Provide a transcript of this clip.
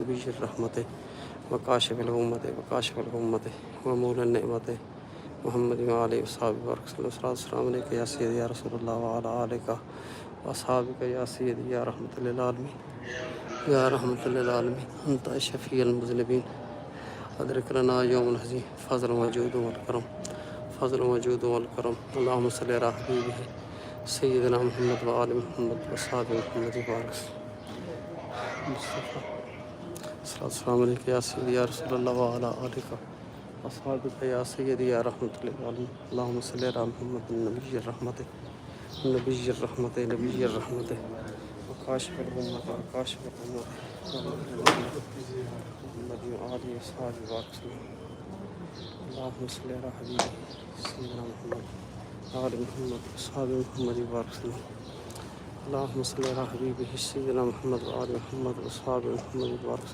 نبی الرحمت وکاشف الغمۃ وکاشف الغمۃ ومول النعمت محمد وآلہ وصحبہ بارک السلام علیکم یا سیدی یا رسول اللہ وعلی آلک وصحابک یا سیدی یا رحمۃ للعالمین یا رحمۃ للعالمین انت شفیع المذنبین ادرک لنا یوم الحزین فضل وجود والکرم فضل وجود والکرم اللہم صلی علی حبیبہ سیدنا محمد وآل محمد وصحابہ محمد بارک مصطفیٰ السلام علیکم یا سیدی یا رسول اللہ وعلی آلک وصحابک یا سیدی یا رحمۃ للعالمین اللہم صلی علی محمد نبی الرحمت نبی الرحمت نبی الرحمت وکاشف الغمۃ وکاشف الغمۃ محمد وآلہ وصحبہ بارک اللہم صلی علی حبیبہ سیدنا محمد وآل محمد وصحبہ محمد بارک اللہم صلی علی حبیبہ سیدنا محمد وآل محمد وصحبہ محمد بارک